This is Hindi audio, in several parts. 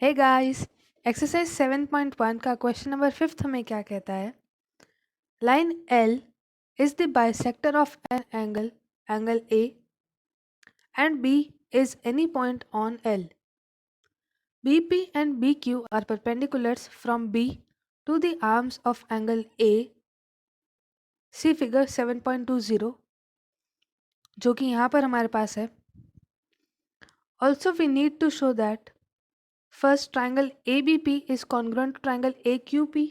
हे गाइस, एक्सरसाइज 7.1 का क्वेश्चन नंबर 5 हमें क्या कहता है? Line L is the bisector of an angle A, and B is any point on L. BP and BQ are perpendiculars from B to the arms of angle A. See figure 7.20 जो कि यहाँ पर हमारे पास है. Also we need to show that first triangle ABP is congruent to triangle AQP,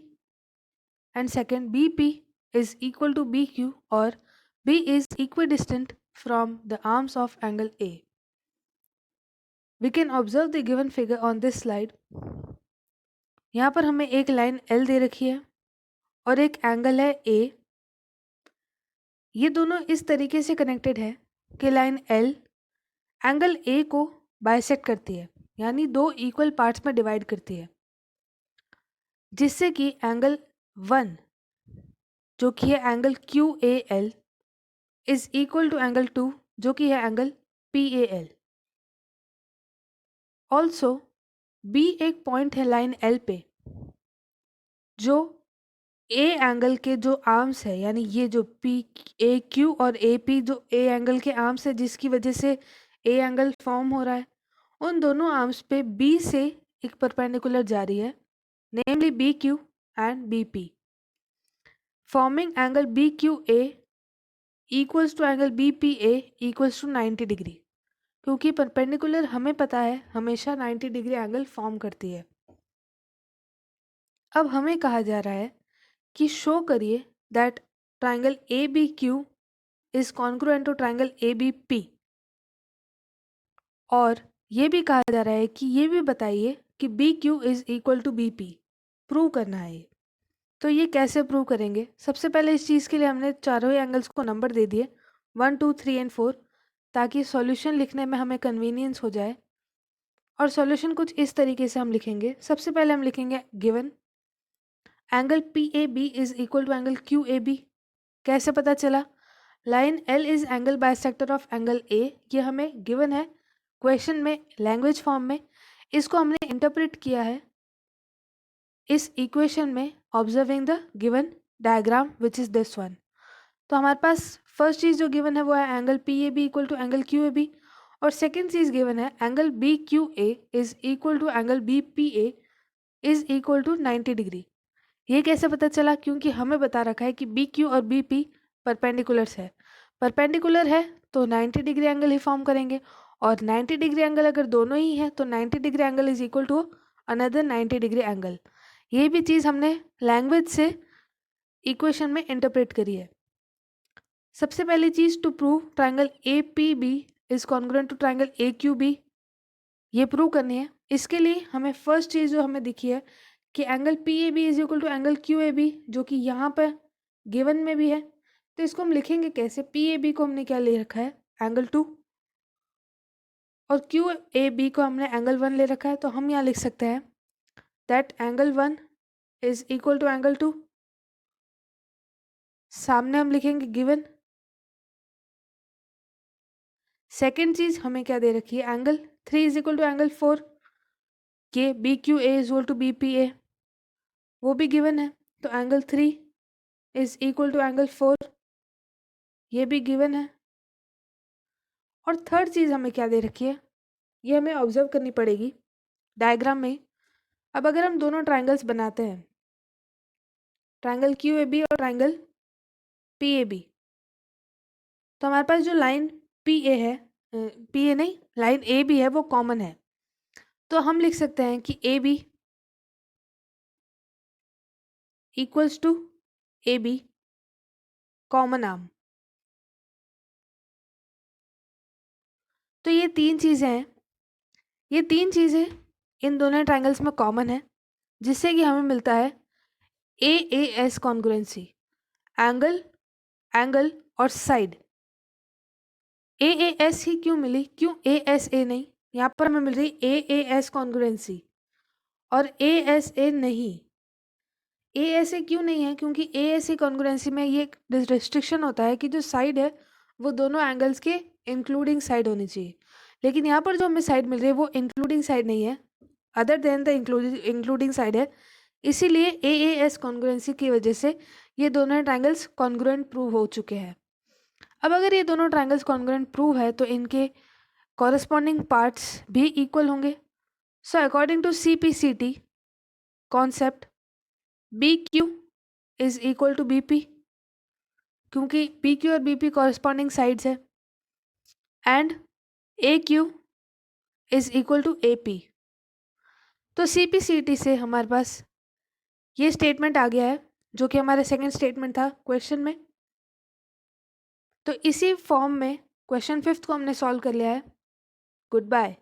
and second BP is equal to BQ, or B is equidistant from the arms of angle A. We can observe the given figure on this slide. यहाँ पर हमें एक लाइन L दे रखी है और एक एंगल है A. ये दोनों इस तरीके से कनेक्टेड है कि लाइन L एंगल A को बाइसेक्ट करती है, यानी दो इक्वल पार्ट्स में डिवाइड करती है, जिससे कि एंगल 1 जो कि है angle QAL is equal to angle 2 जो कि है एंगल PAL. ऑल्सो B एक पॉइंट है लाइन L पे जो A एंगल के जो आर्म्स है, यानी ये जो PAQ और AP जो A एंगल के आर्म्स है जिसकी वजह से A एंगल फॉर्म हो रहा है, उन दोनों आर्म्स पे B से एक परपेंडिकुलर जा रही है, namely BQ and BP, forming angle BQA equals to angle BPA equals to 90 degree, क्योंकि परपेंडिकुलर हमें पता है हमेशा 90 डिग्री एंगल फॉर्म करती है. अब हमें कहा जा रहा है कि शो करिए that triangle ABQ is congruent to triangle ABP, और ये भी कहा जा रहा है कि ये भी बताइए कि BQ is equal to BP. Prove करना है ये. तो ये कैसे प्रूव करेंगे? सबसे पहले इस चीज़ के लिए हमने चारों ही एंगल्स को नंबर दे दिए 1, 2, 3 एंड 4, ताकि सॉल्यूशन लिखने में हमें कन्वीनियंस हो जाए. और सॉल्यूशन कुछ इस तरीके से हम लिखेंगे. सबसे पहले हम लिखेंगे given angle PAB is equal to angle QAB. कैसे पता चला? Line L is angle bisector of angle A. ये हमें गिवन है क्वेश्चन में, लैंग्वेज फॉर्म में. इसको हमने इंटरप्रेट किया है इस इक्वेशन में observing the given diagram which is this one. तो हमारे पास फर्स्ट चीज़ जो गिवन है वो है angle PAB equal to angle QAB, और सेकेंड चीज़ गिवन है angle BQA is equal to angle BPA is equal to 90 degree. ये कैसे पता चला? क्योंकि हमें बता रखा है कि BQ और BP परपेंडिकुलर्स है. परपेंडिकुलर है तो 90 डिग्री एंगल ही फॉर्म करेंगे, और 90 डिग्री एंगल अगर दोनों ही है तो 90 degree angle is equal to another 90 degree angle. ये भी चीज़ हमने लैंग्वेज से इक्वेशन में इंटरप्रेट करी है. सबसे पहली चीज़ to prove triangle APB is congruent to triangle AQB, ये प्रूव करनी है. इसके लिए हमें फर्स्ट चीज़ जो हमें दिखी है कि angle PAB is equal to angle QAB, जो कि यहाँ पर गिवन में भी है. तो इसको हम लिखेंगे कैसे? PAB को हमने क्या ले रखा है? एंगल 2, और QAB को हमने एंगल 1 ले रखा है. तो हम यहाँ लिख सकते हैं that angle 1 is equal to angle 2. सामने हम लिखेंगे गिवन. सेकेंड चीज़ हमें क्या दे रखी है? Angle 3 is equal to angle 4, के BQA is equal to BPA, वो भी गिवन है. तो angle 3 is equal to angle 4, ये भी गिवन है. और थर्ड चीज़ हमें क्या दे रखी है? ये हमें ऑब्जर्व करनी पड़ेगी डायग्राम में. अब अगर हम दोनों ट्राइंगल्स बनाते हैं, ट्राइंगल QAB और ट्राइंगल PAB, तो हमारे पास जो लाइन PA है, PA नहीं, लाइन AB है, वो कॉमन है. तो हम लिख सकते हैं कि AB equals to AB common arm. तो ये तीन चीज़ें हैं, ये तीन चीज़ें इन दोनों ट्राइंगल्स में कॉमन है, जिससे कि हमें मिलता है AAS कॉन्ग्रुएंसी, एंगल, एंगल और साइड. AAS ही क्यों मिली? क्यों ASA नहीं? यहाँ पर हमें मिल रही AAS कॉन्ग्रुएंसी और ASA नहीं. ASA क्यों नहीं है? क्योंकि ASA कॉन्ग्रुएंसी में ये रिस्ट्रिक्शन होता है कि जो साइड है वो दोनों एंगल्स के इंक्लूडिंग साइड होनी चाहिए, लेकिन यहाँ पर जो हमें साइड मिल रही है वो इंक्लूडिंग साइड नहीं है, other than the including side है, इसीलिए AAS कॉन्ग्रुएंसी की वजह से ये दोनों ट्रायंगल्स कॉन्ग्रुएंट प्रूव हो चुके हैं। अब अगर ये दोनों ट्रायंगल्स कॉन्ग्रुएंट प्रूव है तो इनके कॉरस्पॉन्डिंग पार्ट्स भी इक्वल होंगे। So according to CPCT concept, BQ is equal to BP, क्योंकि PQ और BP कॉरस्पॉन्डिंग साइड्स है, and AQ is equal to AP। तो CPCT से हमारे पास ये स्टेटमेंट आ गया है जो कि हमारा सेकंड स्टेटमेंट था क्वेश्चन में। तो इसी फॉर्म में क्वेश्चन 5th को हमने सॉल्व कर लिया है। Good bye.